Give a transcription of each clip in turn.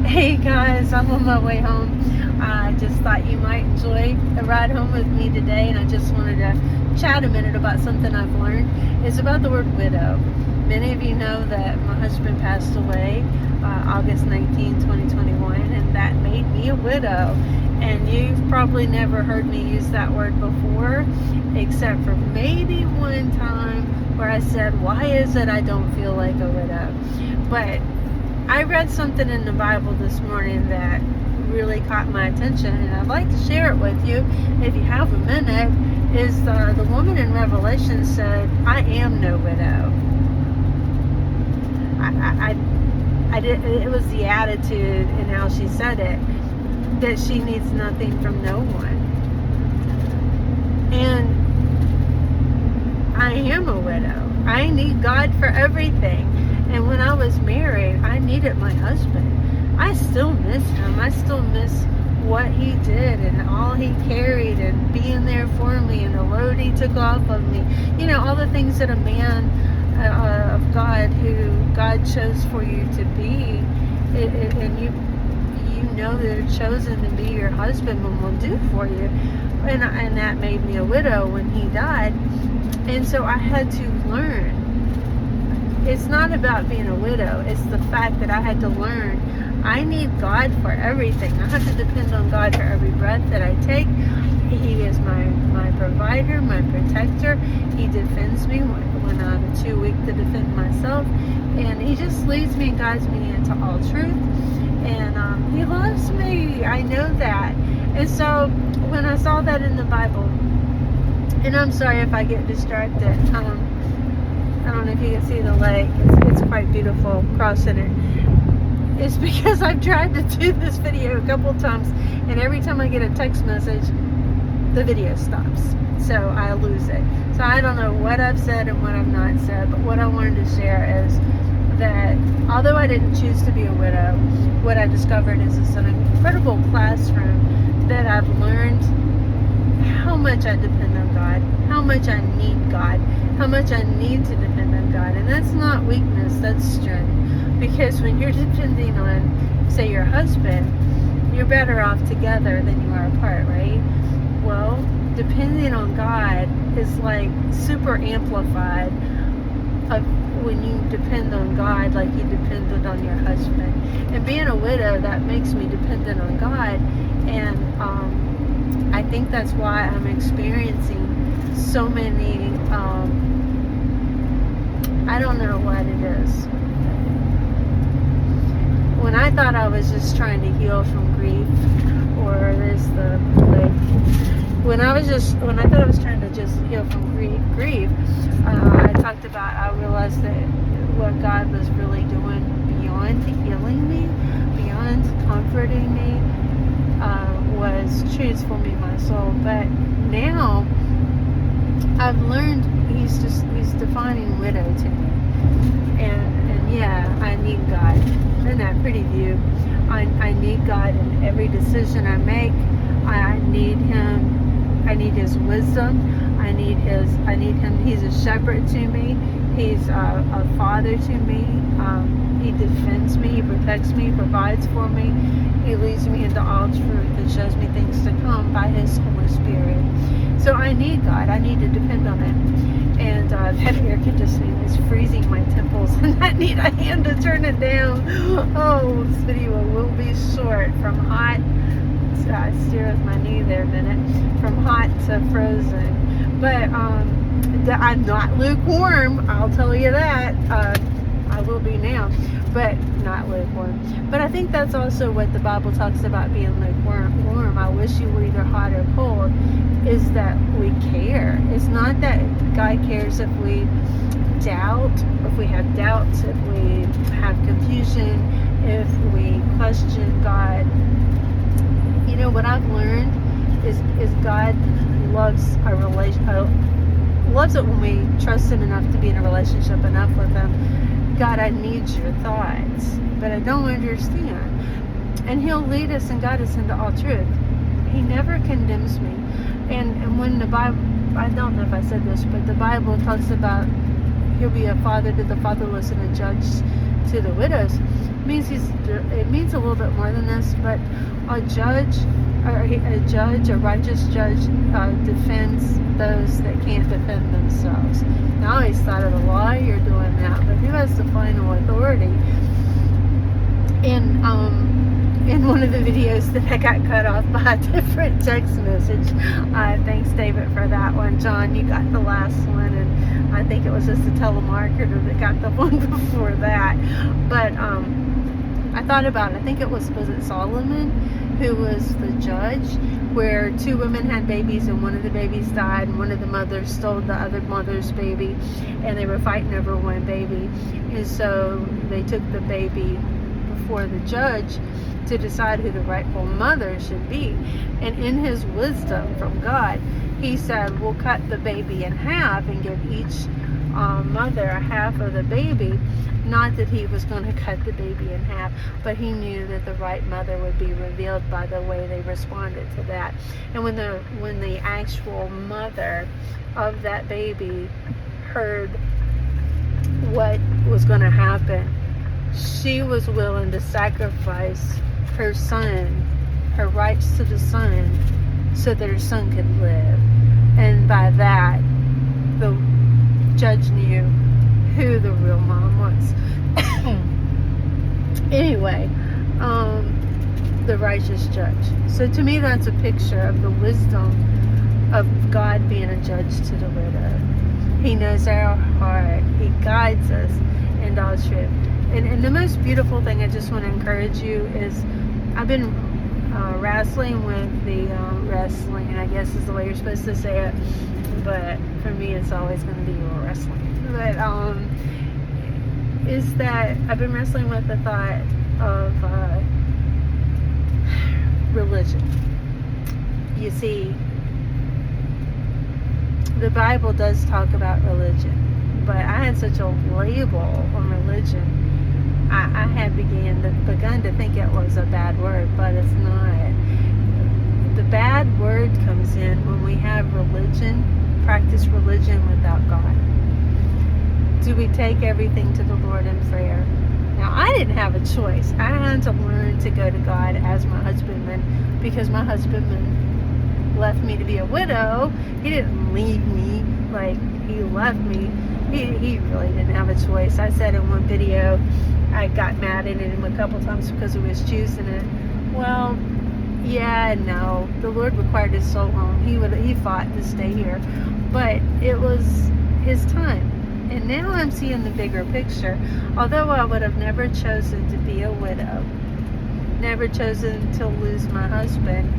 Hey guys, I'm on my way home. I just thought you might enjoy a ride home with me today, and I just wanted to chat a minute about something I've learned. It's about the word widow. Many of you know that my husband passed away August 19, 2021, and that made me a widow. And you've probably never heard me use that word before, except for maybe one time where I said, why is it I don't feel like a widow? But I read something in the Bible this morning that really caught my attention, and I'd like to share it with you if you have a minute. Is the woman in Revelation said, I am no widow. I did, it was the attitude and how she said it, that she needs nothing from no one. And I am a widow. I need God for everything. And when I was married, I needed my husband. I still miss him. I still miss what he did and all he carried and being there for me and the load he took off of me. You know, all the things that a man of God, who God chose for you to be, and you know they're chosen to be your husband and will do for you. And that made me a widow when he died. And so I had to learn. It's not about being a widow. It's the fact that I had to learn I need God for everything. I have to depend on God for every breath that I take. He is my provider, my protector. He defends me when I'm too weak to defend myself. And he just leads me and guides me into all truth. And he loves me. I know that. And so when I saw that in the Bible, and I'm sorry if I get distracted. I don't know if you can see the lake. It's quite beautiful crossing it. It's because I've tried to do this video a couple times, and every time I get a text message, the video stops. So I lose it. So I don't know what I've said and what I've not said, but what I wanted to share is that although I didn't choose to be a widow, what I discovered is it's an incredible classroom that I've learned how much I depend on God, how much I need God, how much I need to depend on God. And that's not weakness, that's strength. Because when you're depending on, say, your husband, you're better off together than you are apart, right? Well, depending on God is like super amplified of when you depend on God like you depended on your husband. And being a widow, that makes me dependent on God. And I think that's why I'm experiencing so many, I don't know what it is. When I thought I was just trying to heal from grief, or there's the like, when I thought I was trying to just heal from grief, I talked about, I realized that what God was really doing beyond healing me, beyond comforting me, was transforming my soul. But now I've learned he's defining widow to me. And yeah, I need God. Isn't that pretty view? I need God in every decision I make. I need him. I need his wisdom. I need him. He's a shepherd to me. He's a father to me. He defends me. He protects me. Provides for me. He leads me into all truth and shows me things to come by his Holy Spirit. So I need God. I need to depend on him. And that air conditioning is freezing my temples, and I need a hand to turn it down. Oh, this video will be short. From hot, I steer with my knee there a minute, from hot to frozen. But I'm not lukewarm, I'll tell you that. I will be now, but not lukewarm. But I think that's also what the Bible talks about being lukewarm. I wish you were either hot or cold, is that we care. It's not that God cares if we doubt, if we have doubts, if we have confusion, if we question God. You know, what I've learned is God loves our loves it when we trust him enough to be in a relationship enough with him. God, I need your thoughts, but I don't understand. And he'll lead us and guide us into all truth. He never condemns me. And when the Bible, I don't know if I said this, but the Bible talks about he'll be a father to the fatherless and a judge to the widows. it means a little bit more than this, but a judge, a righteous judge, defends those that can't defend themselves. Now, I always thought of a lawyer doing that, but who has the final authority? In one of the videos that I got cut off by a different text message. Thanks, David, for that one. John, you got the last one, and I think it was just a telemarketer that got the one before that. But I thought about it. I think it was it Solomon who was the judge, where two women had babies and one of the babies died, and one of the mothers stole the other mother's baby, and they were fighting over one baby, and so they took the baby before the judge to decide who the rightful mother should be. And in his wisdom from God, he said, we'll cut the baby in half and give each mother a half of the baby. Not that he was going to cut the baby in half, but he knew that the right mother would be revealed by the way they responded to that. And when the actual mother of that baby heard what was going to happen, she was willing to sacrifice her son, her rights to the son, so that her son could live. And by that, the judge knew who the real mom was. Anyway, the righteous judge. So to me, that's a picture of the wisdom of God being a judge to the widow. He knows our heart. He guides us in all truth. And the most beautiful thing I just want to encourage you is, I've been wrestling with the wrestling, I guess is the way you're supposed to say it, but for me it's always going to be wrestling. But is that I've been wrestling with the thought of religion. You see, the Bible does talk about religion, but I had such a label on religion. I had begun to think it was a bad word, but it's not. The bad word comes in when we have religion, practice religion without God. Do we take everything to the Lord in prayer? Now, I didn't have a choice. I had to learn to go to God as my husbandman, because my husbandman left me to be a widow. He didn't leave me, like he left me. He really didn't have a choice. I said in one video, I got mad at him a couple times because he was choosing it. Well, yeah and no. The Lord required his soul home. He fought to stay here, but it was his time. And now I'm seeing the bigger picture. Although I would have never chosen to be a widow, never chosen to lose my husband,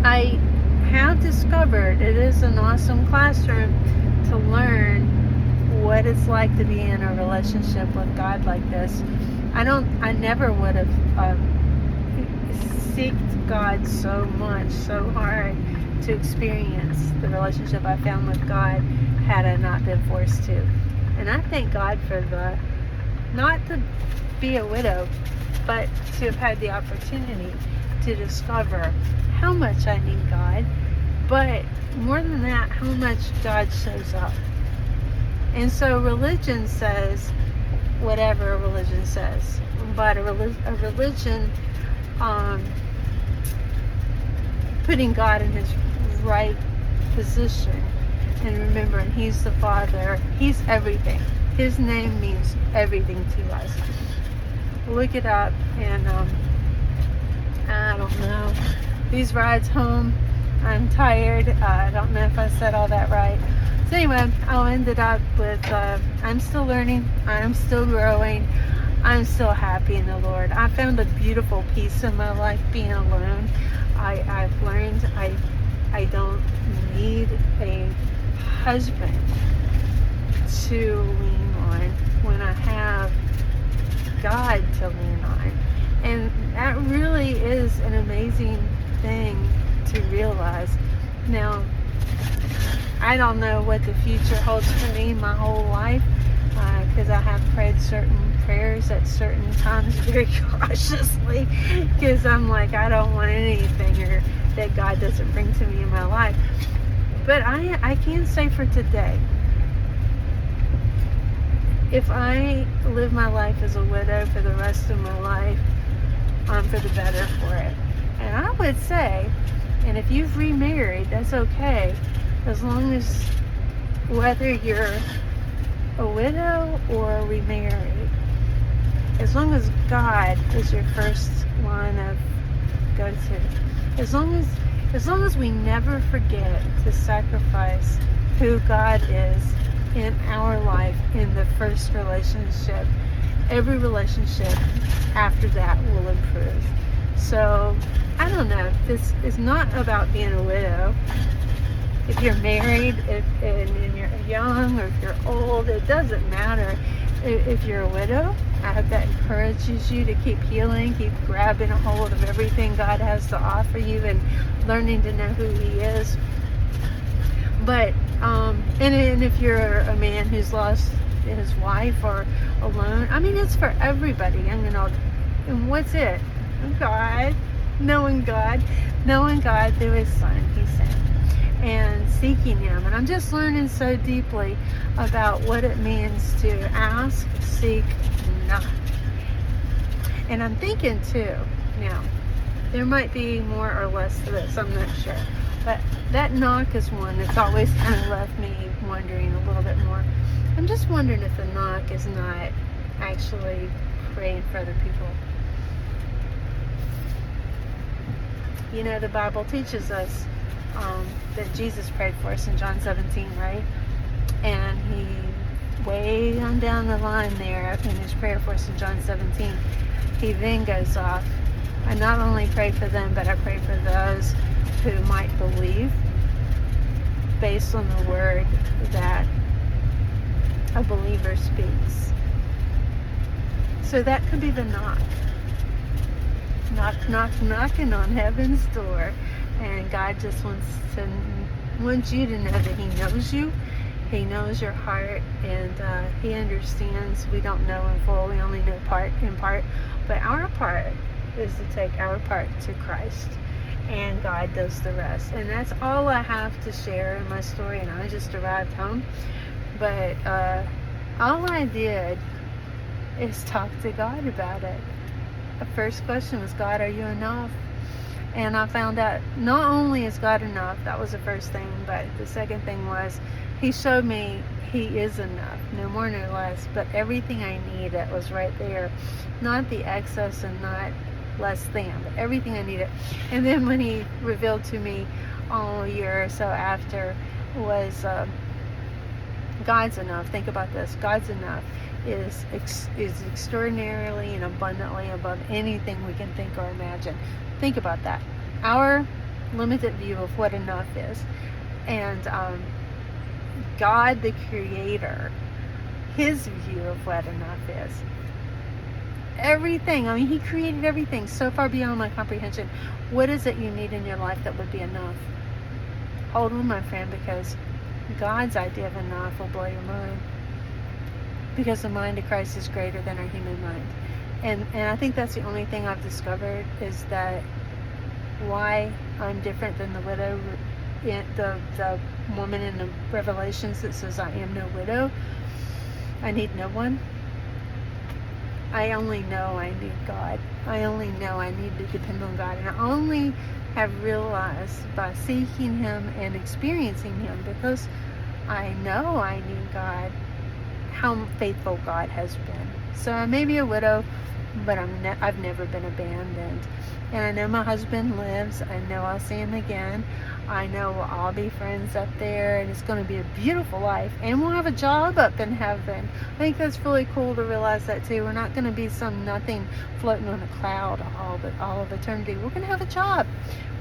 I have discovered it is an awesome classroom to learn what it's like to be in a relationship with God like this. I never would have seeked God so much, so hard to experience the relationship I found with God had I not been forced to. And I thank God for not to be a widow, but to have had the opportunity to discover how much I need God, but more than that, how much God shows up. And so religion says whatever religion says, but a religion putting God in his right position and remembering he's the Father, he's everything. His name means everything to us. Look it up, and I don't know. These rides home, I'm tired. I don't know if I said all that right. So anyway, I'll end it up with, I'm still learning, I'm still growing, I'm still happy in the Lord. I found a beautiful peace in my life being alone. I've learned I don't need a husband to lean on when I have God to lean on. And that really is an amazing thing to realize. Now, I don't know what the future holds for me my whole life, because I have prayed certain prayers at certain times very cautiously, because I'm like, I don't want anything that God doesn't bring to me in my life. But I can say for today, if I live my life as a widow for the rest of my life, I'm for the better for it. And I would say, and if you've remarried, that's okay, as long as, whether you're a widow or remarried, as long as God is your first line of go-to, as long as we never forget to sacrifice who God is in our life in the first relationship, every relationship after that will improve. So I don't know, this is not about being a widow. If you're married, and you're young, or if you're old, it doesn't matter. If you're a widow, I hope that encourages you to keep healing, keep grabbing a hold of everything God has to offer you, and learning to know who He is. But and if you're a man who's lost his wife or alone, I mean, it's for everybody, young and old. And what's it? God, knowing God through His Son He sent, and seeking Him. And I'm just learning so deeply about what it means to ask, seek, knock. And I'm thinking too, now, there might be more or less to this, I'm not sure. But that knock is one that's always kind of left me wondering a little bit more. I'm just wondering if the knock is not actually praying for other people. You know, the Bible teaches us that Jesus prayed for us in John 17, right? And He, way on down the line there in His prayer for us in John 17, He then goes off, I not only pray for them, but I pray for those who might believe based on the word that a believer speaks. So that could be the knock. Knock, knock, knocking on heaven's door. And God just wants you to know that He knows you. He knows your heart, and He understands. We don't know in full. We only know in part. But our part is to take our part to Christ, and God does the rest. And that's all I have to share in my story. And I just arrived home, but all I did is talk to God about it. The first question was, God, are you enough? And I found out not only is God enough, that was the first thing, but the second thing was He showed me He is enough, no more, no less, but everything I needed was right there. Not the excess and not less than, but everything I needed. And then when He revealed to me a year or so after was God's enough. Think about this. God's enough is extraordinarily and abundantly above anything we can think or imagine. Think about that. Our limited view of what enough is. And God, the Creator, His view of what enough is. Everything. I mean, He created everything so far beyond my comprehension. What is it you need in your life that would be enough? Hold on, my friend, because God's idea of enough will blow your mind. Because the mind of Christ is greater than our human mind. And I think that's the only thing I've discovered, is that why I'm different than the widow, the woman in the Revelations that says, I am no widow. I need no one. I only know I need God. I only know I need to depend on God. And I only have realized by seeking Him and experiencing Him, because I know I need God, how faithful God has been. So I may be a widow, but I've never been abandoned. And I know my husband lives. I know I'll see him again. I know we'll all be friends up there, and it's going to be a beautiful life. And we'll have a job up in heaven. I think that's really cool to realize that too. We're not going to be some nothing floating on a cloud all of eternity. We're going to have a job.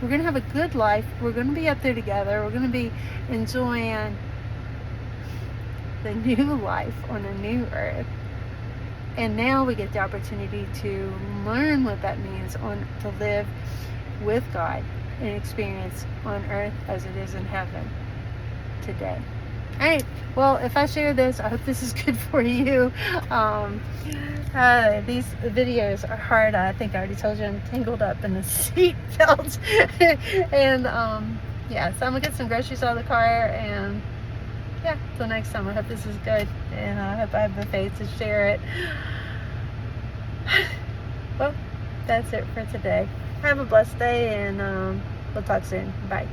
We're going to have a good life. We're going to be up there together. We're going to be enjoying the new life on a new earth. And now we get the opportunity to learn what that means to live with God and experience on earth as it is in heaven today. All right. Well, if I share this, I hope this is good for you. These videos are hard. I think I already told you I'm tangled up in the seat belt. And yeah, so I'm gonna get some groceries out of the car, and yeah, till next time. I hope this is good, and I hope I have the faith to share it. Well, that's it for today. Have a blessed day, and we'll talk soon. Bye.